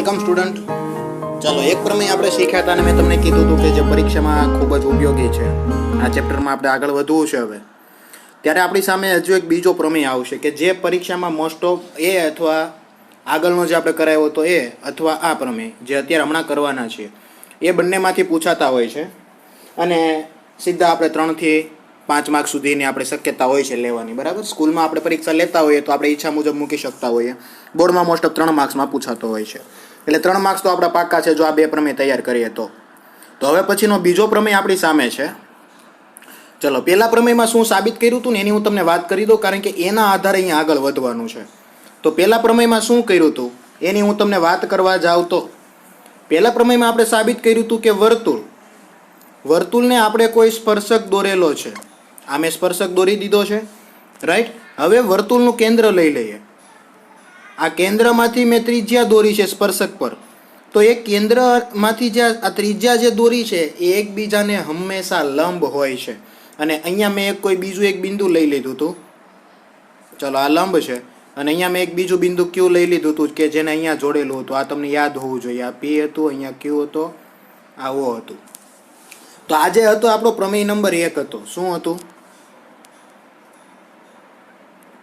Welcome student. ચાલો, એક પ્રમેય આપણે શીખ્યા હતા અને મેં તમને કીધું હતું કે જે પરીક્ષામાં ખૂબ જ ઉપયોગી છે. આ ચેપ્ટરમાં આપણે આગળ વધવું છે હવે. ત્યારે આપણી સામે હજુ એક બીજો પ્રમેય આવશે કે જે પરીક્ષામાં મોસ્ટ ઓફ એ અથવા આગળનો જે આપણે કરાયો હતો એ અથવા આ પ્રમેય જે અત્યારે હમણાં કરવાના છીએ એ બંનેમાંથી પૂછાતા હોય છે અને સીધા આપણે 3 થી 5 માર્ક સુધીની આપણે શક્યતા હોય છે લેવાની. બરાબર, સ્કૂલમાં આપણે પરીક્ષા લેતા હોઈએ તો આપણે ઈચ્છા મુજબ મૂકી શકતા હોઈએ. બોર્ડમાં મોસ્ટ ઓફ 3 માર્ક્સમાં પૂછાતો હોય છે, એટલે 3 માર્ક્સ તો આપણા પાક્કા છે જો આ 2 પ્રમેય તૈયાર કરીએ તો. હવે પછીનો બીજો પ્રમેય આપણી સામે છે. ચલો, પહેલા પ્રમેયમાં શું સાબિત કર્યું હતું ને એની હું તમને વાત કરી દઉં, કારણ કે એના આધારે અહીંયા આગળ વધવાનું છે. તો પહેલા પ્રમેયમાં શું કર્યું હતું એની હું તમને વાત કરવા જાઉં તો પહેલા પ્રમેયમાં આપણે સાબિત કર્યું હતું કે વર્તુળને આપણે કોઈ સ્પર્શક દોરેલો છે. આ મેં સ્પર્શક દોરી દીધો છે, રાઈટ. હવે વર્તુળનું કેન્દ્ર લઈ લઈએ. આ કેન્દ્રમાંથી મેં ત્રિજ્યા દોરી છે સ્પર્શક પર. તો એ કેન્દ્રમાંથી જે આ ત્રિજ્યા જે દોરી છે એ એકબીજાને હંમેશા લંબ હોય છે. અને અહીંયા મેં બીજું એક બિંદુ લઈ લીધું હતું. ચલો, આ લંબ છે અને અહીંયા મેં એક બીજું બિંદુ ક્યુ લઈ લીધું હતું કે જેને અહીંયા જોડેલું હતું. આ તમને યાદ હોવું જોઈએ. આ પી હતું, અહીંયા ક્યુ હતો, આ ઓ હતું. તો આજે હતો આપણો પ્રમેય નંબર 1 હતો. શું હતું?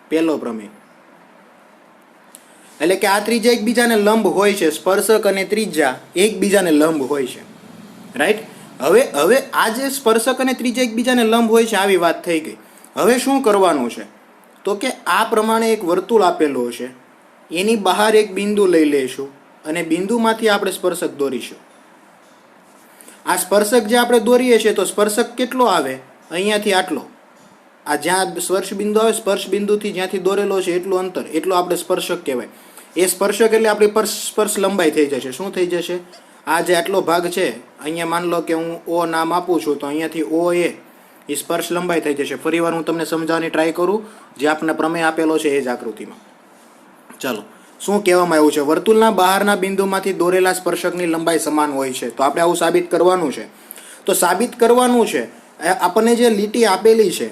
પહેલો પ્રમેય. એટલે કે આ ત્રિજ્યા એકબીજાને લંબ હોય છે. સ્પર્શક અને ત્રિજ્યા એકબીજાને લંબ હોય છે, રાઈટ. હવે આ જે સ્પર્શક અને ત્રિજ્યા એકબીજાને લંબ હોય છે આવી વાત થઈ ગઈ. હવે શું કરવાનું છે તો કે આ પ્રમાણે એક વર્તુળ આપેલું હશે, એની બહાર એક બિંદુ લઈ લઈશું અને બિંદુમાંથી આપણે સ્પર્શક દોરીશું. આ સ્પર્શક જે આપણે દોરીએ છીએ તો સ્પર્શક કેટલો આવે? અહીંયાથી આટલો. આ જ્યાં સ્પર્શ બિંદુ આવે, સ્પર્શ બિંદુથી જ્યાંથી દોરેલો છે એટલું અંતર, એટલો આપણે સ્પર્શક કહેવાય. એ સ્પર્શક એટલે આપણી સ્પર્શ લંબાઈ થઈ જશે. શું થઈ જશે? આ જે આટલો ભાગ છે, અહીંયા માન લો કે હું ઓ નામ આપું છું તો અહીંયાથી ઓ એ સ્પર્શ લંબાઈ થઈ જશે. ફરીવાર હું તમને સમજાવવાની ટ્રાય કરું જે આપણને પ્રમેય આપેલો છે એ જ આકૃતિમાં. ચાલો, શું કહેવામાં આવ્યું છે? વર્તુળના બહારના બિંદુમાંથી દોરેલા સ્પર્શકની લંબાઈ સમાન હોય છે. તો આપણે આવું સાબિત કરવાનું છે. તો સાબિત કરવાનું છે, આપણને જે લીટી આપેલી છે,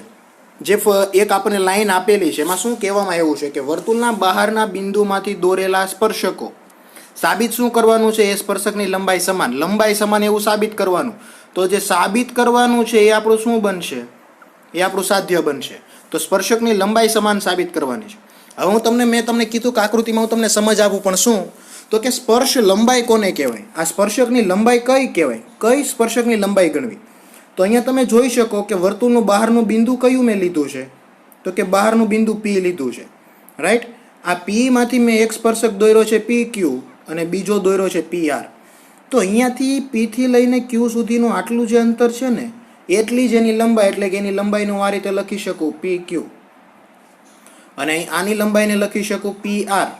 જે એક આપણને લાઈન આપેલી છે, એમાં શું કહેવામાં આવ્યું છે કે વર્તુળના બહારના બિંદુમાંથી દોરેલા સ્પર્શકો સાબિત શું કરવાનું છે? એ સ્પર્શકની લંબાઈ સમાન એવું સાબિત કરવાનું. તો જે સાબિત કરવાનું છે એ આપણું શું બનશે? એ આપણું સાધ્ય બનશે. તો સ્પર્શકની લંબાઈ સમાન સાબિત કરવાની છે. હવે મેં તમને કીધું કે આકૃતિમાં હું તમને સમજ આપું, પણ શું તો કે સ્પર્શ લંબાઈ કોને કહેવાય? આ સ્પર્શકની લંબાઈ કઈ કહેવાય? કઈ સ્પર્શકની લંબાઈ ગણવી? તો અહીંયા તમે જોઈ શકો કે વર્તુળનું બહારનું બિંદુ કયું મેં લીધું છે? તો કે બહારનું બિંદુ પી લીધું છે, રાઈટ. આ પી માંથી મેં એક સ્પર્શક દોર્યો છે પી ક્યુ અને બીજો દોર્યો છે પી આર. તો અહીંયાથી પી થી લઈને ક્યુ સુધીનું આટલું જે અંતર છે ને એટલી જ એની લંબાઈ, એટલે કે એની લંબાઈને હું આ રીતે લખી શકું પી ક્યુ અને આની લંબાઈને લખી શકું પી આર.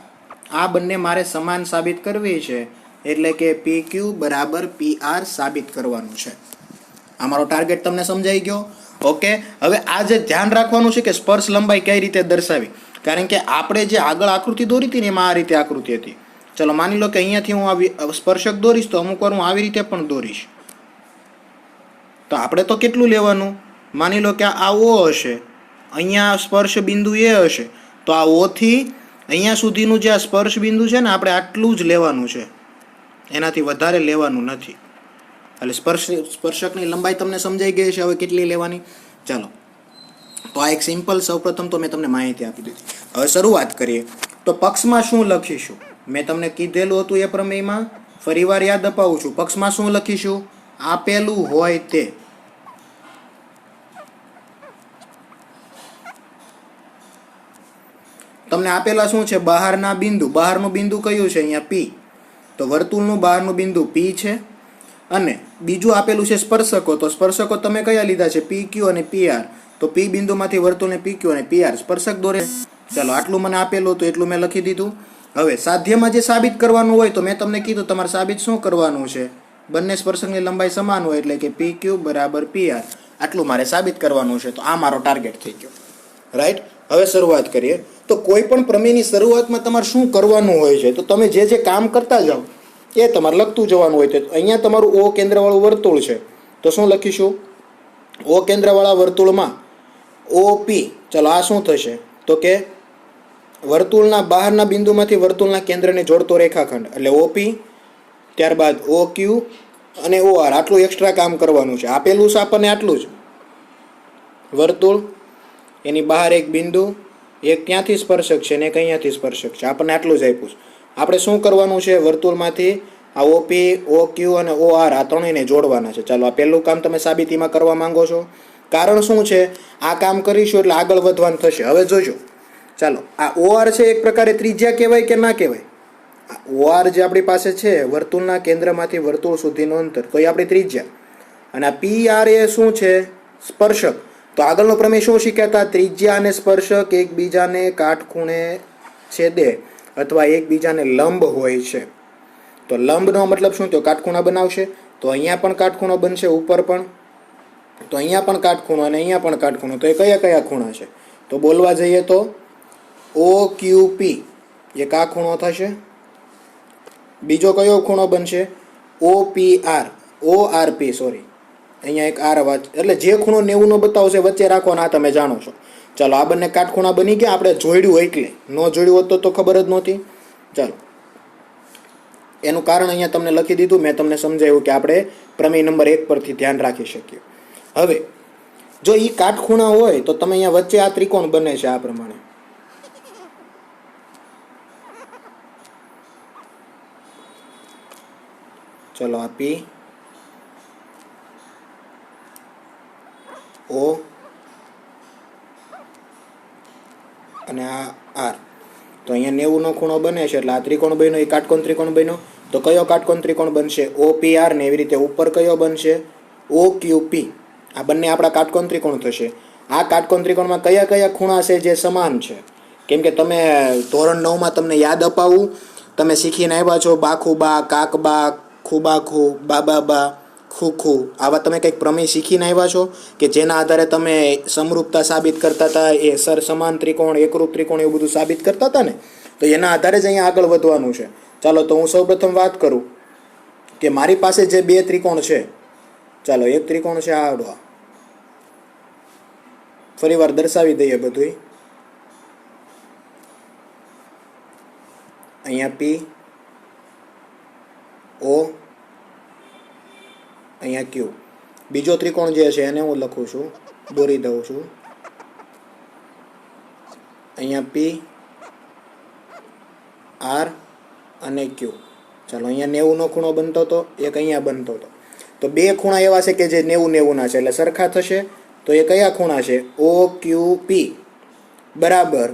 આ બંને મારે સમાન સાબિત કરવી છે, એટલે કે પી ક્યુ બરાબર પી આર સાબિત કરવાનું છે. આ મારો ટાર્ગેટ તમને સમજાઈ ગયો? ઓકે. હવે આ જે ધ્યાન રાખવાનું છે કે સ્પર્શ લંબાઈ કઈ રીતે દર્શાવી, કારણ કે આપણે જે આગળ આકૃતિ દોરી હતી ને એમાં આ રીતે આકૃતિ હતી. ચલો, માની લો કે અહીંયાથી હું સ્પર્શક દોરીશ તો અમુક વાર હું આવી રીતે પણ દોરીશ. તો આપણે તો કેટલું લેવાનું? માની લો કે આ ઓ હશે, અહીંયા સ્પર્શ બિંદુ એ હશે, તો આ ઓ થી અહીંયા સુધીનું જે આ સ્પર્શ બિંદુ છે ને આપણે આટલું જ લેવાનું છે, એનાથી વધારે લેવાનું નથી. એટલે સ્પર્શકની લંબાઈ તમને સમજાઈ ગઈ છે હવે કેટલી લેવાની. ચાલો, તો આ એક સિમ્પલ સૌપ્રથમ તો મેં તમને માહિતી આપી દીધી. હવે શરૂઆત કરીએ. તો પક્ષમાં શું લખીશું? મેં તમને કીધેલું હતું એ પ્રમેયમાં, ફરીવાર યાદ અપાવું છું. પક્ષમાં શું લખીશું? આપેલું હોય તે. તમને આપેલા શું છે? બહારના બિંદુ. બહારનું બિંદુ કયું છે? અહીંયા પી. તો વર્તુળનું બહારનું બિંદુ પી છે અને બીજું આપેલું છે સ્પર્શકો. તો સ્પર્શકો તમે કયા લીધા છે? પી ક્યુ અને પી આર. તો પી બિંદુમાંથી વર્તુળને પી ક્યુ અને પી આર સ્પર્શક દોરે. ચાલો, આટલું મને આપેલું હતું એટલું મેં લખી દીધું. હવે સાધ્યમાં જે સાબિત કરવાનું હોય તો મેં તમને કીધું તમારે સાબિત શું કરવાનું છે? બંને સ્પર્શકની લંબાઈ સમાન હોય, એટલે કે પી ક્યુ બરાબર પી આર. આટલું મારે સાબિત કરવાનું છે. તો આ મારો ટાર્ગેટ થઈ ગયો, રાઈટ. હવે શરૂઆત કરીએ. તો કોઈ પણ પ્રમેયની શરૂઆતમાં તમારે શું કરવાનું હોય છે? તો તમે જે કામ કરતા જાઓ એ તમારે લખતું જવાનું હોય. તો અહીંયા તમારું ઓ કેન્દ્રવાળું વર્તુળ છે, તો શું લખીશું? ઓ કેન્દ્રવાળા વર્તુળમાં ઓ પી. ચલો, આ શું થશે? તો કે વર્તુળના બહારના બિંદુમાંથી વર્તુળના કેન્દ્રને જોડતો રેખાખંડ એટલે ઓપી, ત્યારબાદ ઓ ક્યુ અને ઓ આર. આટલું એક્સ્ટ્રા કામ કરવાનું છે. આપેલું છે આપણને આટલું જ. વર્તુળ, એની બહાર એક બિંદુ, એક ત્યાંથી સ્પર્શક છે ને એક અહીંયાથી સ્પર્શક છે. આપણને આટલું જ આપ્યું છે. આપણે શું કરવાનું છે? વર્તુળમાંથી આ ઓપી, ઓ ક્યુ અને ઓ આર આ ત્રણેયને જોડવાના છે. ચાલો, આ પહેલું કામ તમે સાબિતીમાં કરવા માંગો છો. કારણ શું છે? આ કામ કરીશું એટલે આગળ વધવાનું થશે. હવે જોજો, ચાલો, આ ઓ આર છે એક પ્રકારે ત્રિજ્યા કહેવાય કે ના કહેવાય? ઓ આર જે આપણી પાસે છે વર્તુળના કેન્દ્રમાંથી વર્તુળ સુધીનું અંતર, તો એ આપણી ત્રિજ્યા. અને આ પી આર એ શું છે? સ્પર્શક. તો આગળનો પ્રમેય શું શીખ્યા હતા? ત્રિજ્યા અને સ્પર્શક એકબીજાને કાટખૂણે છેદે અથવા એકબીજાને લંબ હોય છે. તો લંબનો મતલબ શું થયો? કાટખૂણા બનાવશે. તો અહીંયા પણ કાટખૂણો બનશે, ઉપર પણ. તો અહીંયા પણ કાટખૂણો અને અહીંયા પણ કાટખૂણો. તો એ કયા કયા ખૂણા છે? તો બોલવા જઈએ તો ઓ ક્યુ પી એક આ ખૂણો થશે. બીજો કયો ખૂણો બનશે? O P R, O R P, sorry, અહીંયા એક આર એટલે જે ખૂણો 90 નો બતાવશે વચ્ચે રાખવાનો. આ તમે જાણો છો. ચાલો, આ બંને કાટખૂણા બની ગયા. આપણે જોડ્યું એટલે, ન જોડ્યું હોત તો ખબર જ નહોતી. ચાલો, એનું કારણ અહીંયા તમને લખી દીધું. મેં તમને સમજાવ્યું કે આપણે પ્રમેય નંબર 1 પરથી ધ્યાન રાખી શકીએ. હવે જો એ કાટખૂણા હોય તો તમે અહીંયા વચ્ચે આ ત્રિકોણ બને છે આ પ્રમાણે. ચલો, આ પી, ઓ અને આ આર. તો અહીંયા 90 નો ખૂણો બને છે એટલે આ ત્રિકોણ બન્યો. એ કાટકોણ ત્રિકોણ બન્યો. તો કયો કાટકોણ ત્રિકોણ બનશે? O P R. ને એવી રીતે ઉપર કયો બનશે? ઓ ક્યુ પી. આ બંને આપણા કાટકોણ ત્રિકોણ થશે. આ કાટકોણ ત્રિકોણમાં કયા કયા ખૂણા છે જે સમાન છે? કેમ કે તમે ધોરણ 9માં તમને યાદ અપાવું, તમે શીખીને આવ્યા છો બાખુબા, કાકબા, ખુબાખુ, બાબાબા, ખુખુ. આવા તમે કંઈક પ્રમેય શીખીને આવ્યા છો કે જેના આધારે તમે સમરૂપતા સાબિત કરતા હતા. એ સમાન ત્રિકોણ, એકરૂપ ત્રિકોણ એવું બધું સાબિત કરતા હતા ને. તો એના આધારે જ અહીંયા આગળ વધવાનું છે. ચાલો, તો હું સૌપ્રથમ વાત કરું કે મારી પાસે જે બે ત્રિકોણ છે. ચાલો, એક ત્રિકોણ છે આવડો. ફરી વાર દર્શાવી દઈએ બધું. અહીંયા પી, ઓ, અહીંયા ક્યુ. બીજો ત્રિકોણ જે છે એને હું લખું છું, દોરી દઉં છું. અહીંયા પી, આર અને ક્યુ. ચાલો, અહીંયા 90 નો ખૂણો બનતો હતો, એક અહીંયા બનતો હતો. તો બે ખૂણા એવા છે કે જે 90 ના છે એટલે સરખા થશે. તો એ કયા ખૂણા છે? ઓ ક્યુ પી બરાબર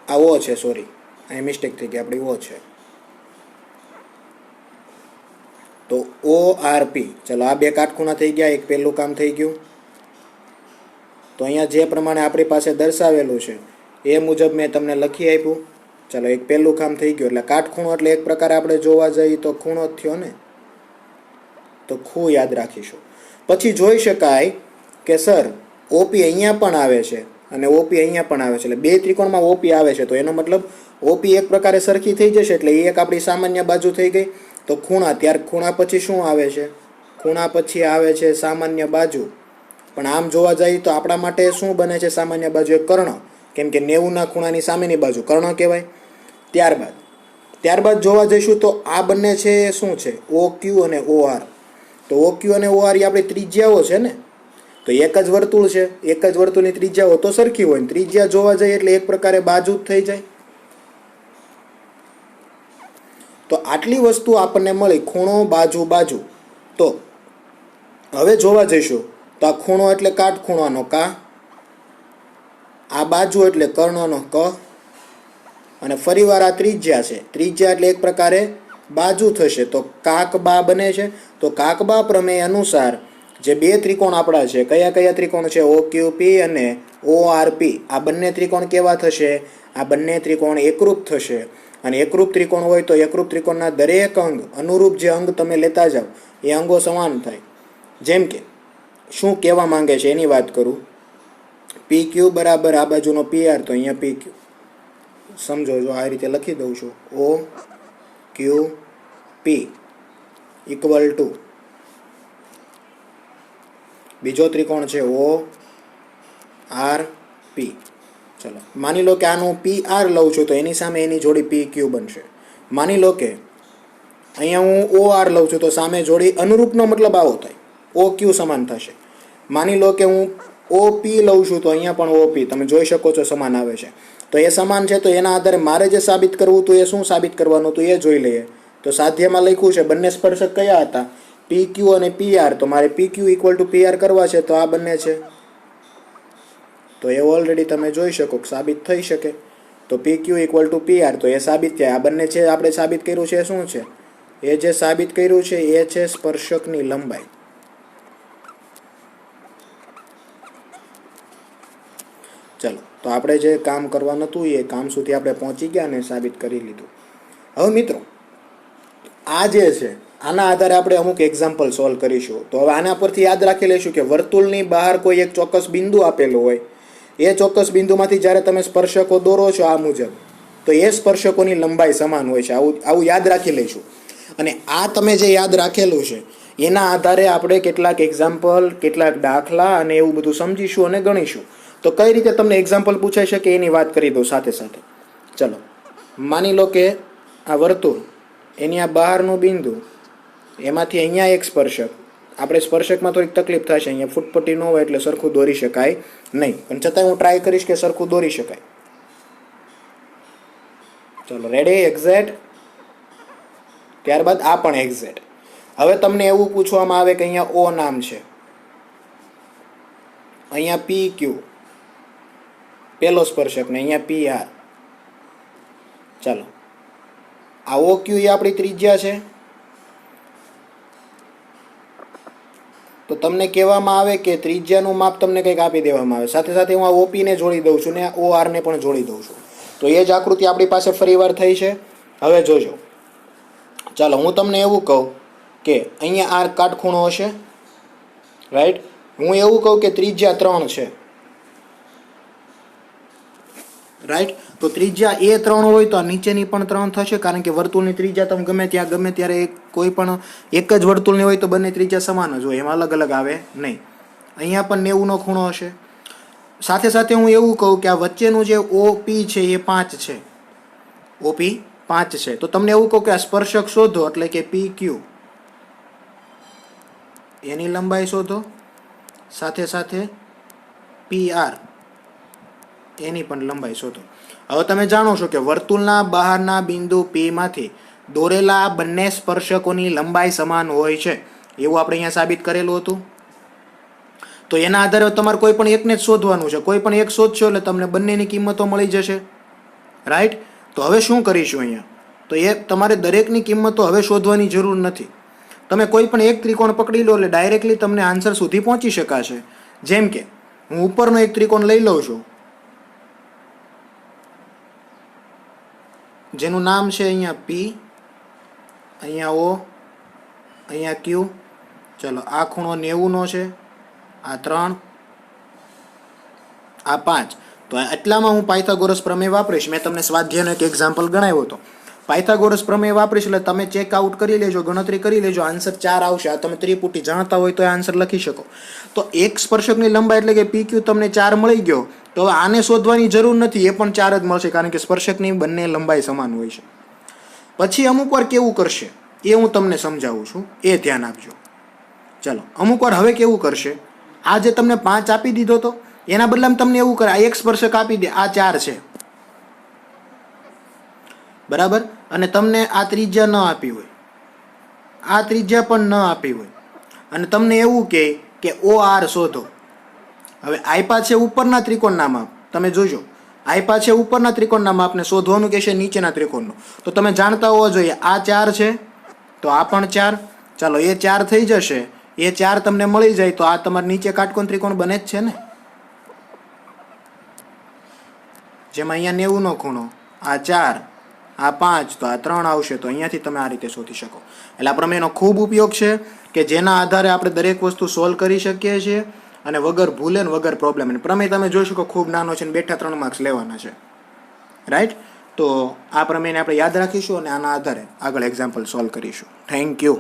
આ ઓ છે, સોરી, અહીં મિસ્ટેક થઈ ગઈ, આપણી ઓ છે. તો ઓ આર પી. ચલો, આ બે કાટખૂણા થઈ ગયા. એક પહેલું કામ થઈ ગયું. તો અહીંયા જે પ્રમાણે આપણી પાસે દર્શાવેલું છે એ મુજબ મેં તમને લખી આપ્યું. ચાલો, એક પહેલું કામ થઈ ગયું. એટલે કાટખૂણો એટલે એક પ્રકારે આપણે જોવા જઈએ તો ખૂણો જ થયો ને. તો ખૂ યાદ રાખીશું. પછી જોઈ શકાય કે સર ઓપી અહીંયા પણ આવે છે અને ઓપી અહીંયા પણ આવે છે. એટલે બે ત્રિકોણમાં ઓપી આવે છે. તો એનો મતલબ ઓપી એક પ્રકારે સરખી થઈ જશે. એટલે એ એક આપણી સામાન્ય બાજુ થઈ ગઈ. તો ખૂણા, ત્યાર ખૂણા પછી શું આવે છે? ખૂણા પછી આવે છે સામાન્ય બાજુ. પણ આમ જોવા જઈએ તો આપણા માટે શું બને છે સામાન્ય બાજુ? એક કર્ણ. કેમ કે 90 ના ખૂણાની સામેની બાજુ કર્ણ કહેવાય. ત્યારબાદ જોવા જઈશું તો આ બંને છે શું છે? ઓ ક્યુ અને ઓ આર. તો ઓ ક્યુ અને ઓ આર એ આપણી ત્રિજ્યાઓ છે ને. તો એક જ વર્તુળ છે, એક જ વર્તુળની ત્રિજ્યાઓ તો સરખી હોય. ત્રિજ્યા જોવા જઈએ એટલે એક પ્રકારે બાજુ જ થઈ જાય. તો આટલી વસ્તુ આપણને મળી, ખૂણો, બાજુ, બાજુ. તો હવે જોવા જઈશું તો આ ખૂણો એટલે કાટખૂણાનો કા, આ બાજુ એટલે કર્ણનો ક, અને ફરીવાર આ ત્રિજ્યા છે. ત્રિજ્યા એટલે એક પ્રકારે બાજુ થશે. તો કાકબા બને છે. તો કાકબા પ્રમેય અનુસાર જે બે ત્રિકોણ આપણા છે, કયા કયા ત્રિકોણ છે? ઓ ક્યુ પી અને ઓ આર પી. આ બંને ત્રિકોણ કેવા થશે? આ બંને ત્રિકોણ એકરૂપ થશે. અને એકરૂપ ત્રિકોણ હોય તો એકરૂપ ત્રિકોણના દરેક અંગ, અનુરૂપ જે અંગ તમે લેતા જાઓ એ અંગો સમાન થાય. જેમ કે શું કહેવા માંગે છે એની વાત કરું. પી ક્યુ બરાબર આ બાજુનો પી આર, તો અહીંયા પી ક્યુ. સમજો, જો આ રીતે લખી દઉં છું. ઓ ક્યુ પી ઇક્વલ ટુ બીજો ત્રિકોણ છે ઓ આર પી. ચલો માની લો કે આનું પી આર લઉં છું તો એની સામે એની જોડી પી ક્યુ બનશે. માની લો કે અહીંયા હું ઓ આર લઉં છું તો સામે જોડી અનુરૂપનો મતલબ આવો થાય, ઓ ક્યુ સમાન થશે. માની લો કે હું ઓ પી લઉં છું તો અહીંયા પણ ઓ પી તમે જોઈ શકો છો સમાન આવે છે. તો એ સમાન છે તો એના આધારે મારે જે સાબિત કરવું હતું એ શું સાબિત કરવાનું હતું એ જોઈ લઈએ. તો સાધ્યમાં લખ્યું છે બંને સ્પર્શક કયા હતા, પી ક્યુ અને પી આર. તો મારે P Q equal to P R કરવા છે તો આ બંને છે. તો એ ઓલરેડી તમે જોઈ શકો સાબિત થઈ શકે. તો પી Q equal to P R તો એ સાબિત થાય. આ બંને છે આપણે સાબિત કર્યું છે એ શું છે, એ જે સાબિત કર્યું છે એ છે સ્પર્શકની લંબાઈ. ચલો તો આપણે જે કામ કરવાનું હતું એ કામ સુધી આપણે પહોંચી ગયા અને સાબિત કરી લીધું. હવે મિત્રો આ જે છે આના આધારે આપણે અમુક એક્ઝામ્પલ સોલ્વ કરીશું. તો હવે આના પરથી યાદ રાખી લઈશું કે વર્તુળની બહાર કોઈ એક ચોક્કસ બિંદુ આપેલું હોય, એ ચોક્કસ બિંદુમાંથી જ્યારે તમે સ્પર્શકો દોરો છો આ મુજબ તો એ સ્પર્શકોની લંબાઈ સમાન હોય છે. આવું યાદ રાખી લઈશું. અને આ તમે જે યાદ રાખેલું છે એના આધારે આપણે કેટલાક એક્ઝામ્પલ, કેટલાક દાખલા અને એવું બધું સમજીશું અને ગણીશું. તો કઈ રીતે તમને એક્ઝામ્પલ પૂછાઈ શકે એની વાત કરી દો સાથે સાથે. ચલો માની લો કે આ વર્તુળ, એની આ બહારનું બિંદુ, એમાંથી અહીંયા એક સ્પર્શક. આપણે સ્પર્શકમાં થોડીક તકલીફ થશે, અહીંયા ફૂટપટ્ટી ન હોય એટલે સરખું દોરી શકાય નહીં, પણ છતાંય હું ટ્રાય કરીશ કે સરખું દોરી શકાય. ચલો રેડી, એક્ઝેક્ટ. ત્યારબાદ આ પણ એક્ઝેક્ટ. હવે તમને એવું પૂછવામાં આવે કે અહીંયા ઓ નામ છે, અહીંયા પી ક્યુ પેલો સ્પર્શક ને અહીંયા પી આર. ચાલો આ ઓ ક્યુ એ આપણી ત્રિજ્યા છે. તો તમને કહેવામાં આવે કે ત્રિજ્યાનું માપ તમને કંઈક આપી દેવામાં આવે. સાથે સાથે હું આ ઓપી ને જોડી દઉં છું ને ઓ આર ને પણ જોડી દઉં છું. તો એ જ આકૃતિ આપણી પાસે ફરીવાર થઈ છે. હવે જોજો, ચાલો હું તમને એવું કહું કે અહીંયા આ કાટખૂણો હશે, રાઈટ. હું એવું કહું કે ત્રિજ્યા 3 છે, રાઈટ. તો ત્રિજ્યા એ 3 હોય તો આ નીચેની પણ 3 થશે, કારણ કે વર્તુળની ત્રિજ્યા તમે ગમે ત્યારે કોઈ પણ એક જ વર્તુળની હોય તો બંને ત્રિજ્યા સમાન જ હોય, એમાં અલગ અલગ આવે નહીં. અહીંયા પણ 90નો ખૂણો હશે. સાથે સાથે હું એવું કહું કે આ વચ્ચેનું જે ઓપી છે એ 5 છે, ઓપી 5 છે. તો તમને એવું કહું કે આ સ્પર્શક શોધો, એટલે કે પી ક્યુ એની લંબાઈ શોધો, સાથે સાથે પી આર એની પણ લંબાઈ શોધો. હવે તમે જાણો છો કે વર્તુળના બહારના બિંદુ P માંથી દોરેલા બંને સ્પર્શકોની લંબાઈ સમાન હોય છે, એવું આપણે અહીંયા સાબિત કરેલું હતું. તો એના આધારે તમારે કોઈ પણ એકને જ શોધવાનું છે. કોઈ પણ એક શોધશો એટલે તમને બંનેની કિંમતો મળી જશે, રાઈટ. તો હવે શું કરીશું અહીંયા, તો એ તમારે દરેકની કિંમતો હવે શોધવાની જરૂર નથી. તમે કોઈ પણ એક ત્રિકોણ પકડી લો એટલે ડાયરેક્ટલી તમને આન્સર સુધી પહોંચી શકાશે. જેમ કે હું ઉપરનો એક ત્રિકોણ લઈ લઉં છું, જેનું નામ છે અહીંયા પી, અહીંયા ઓ, અહીંયા ક્યુ. ચલો આ ખૂણો 90નો છે, આ 3, આ 5. તો એટલામાં હું પાયથાગોરસ પ્રમેય વાપરીશ. મેં તમને સ્વાધ્યાયનો એક એક્ઝામ્પલ ગણાવ્યો હતો. પાયથાગોરસ પ્રમેય વાપરીશ એટલે તમે ચેક આઉટ કરી લેજો, ગણતરી કરી લેજો, આન્સર 4 આવશે. આ તમે ત્રિપુટી જાણતા હોય તો આન્સર લખી શકો. તો એક સ્પર્શકની લંબાઈ એટલે કે પી ક્યુ તમને 4 મળી ગયો. તો હવે આને શોધવાની જરૂર નથી, એ પણ 4 જ મળશે, કારણ કે સ્પર્શકની બંને લંબાઈ સમાન હોય છે. પછી અમુક વાર કેવું કરશે એ હું તમને સમજાવું છું, એ ધ્યાન આપજો. ચલો અમુક વાર હવે કેવું કરશે, આ જે તમને 5 આપી દીધો તો એના બદલામાં તમને એવું કરે, આ એક સ્પર્શક આપી દે, આ 4 છે, બરાબર. અને તમને આ ત્રિજ્યા ન આપી હોય, આ ત્રિજ્યા પણ ન આપી હોય, અને તમને એવું કહે કે ઓ આર શોધો. હવે આપ્યા છે ઉપરના ત્રિકોણના માપ, તમે જોજો આપ્યા છે ઉપરના ત્રિકોણના માપને શોધવાનું કહેશે નીચેના ત્રિકોણનું. તો તમે જાણતા હોવા જોઈએ આ 4 છે તો આ પણ 4. ચાલો એ 4 થઈ જશે, એ 4 તમને મળી જાય તો આ તમારે નીચે કાટકોણ ત્રિકોણ બને જ છે ને, જેમાં અહીંયા 90નો ખૂણો, આ 4, આ 5, તો આ 3 આવશે. તો અહીંયાથી તમે આ રીતે શોધી શકો. એટલે આ પ્રમેયનો ખૂબ ઉપયોગ છે કે જેના આધારે આપણે દરેક વસ્તુ સોલ્વ કરી શકીએ છીએ અને વગર ભૂલે ને વગર પ્રોબ્લેમ. અને પ્રમેય તમે જોઈ શકો ખૂબ નાનો છે ને બેઠા 3 માર્ક્સ લેવાના છે, રાઈટ. તો આ પ્રમેયને આપણે યાદ રાખીશું અને આના આધારે આગળ એક્ઝામ્પલ સોલ્વ કરીશું. Thank you.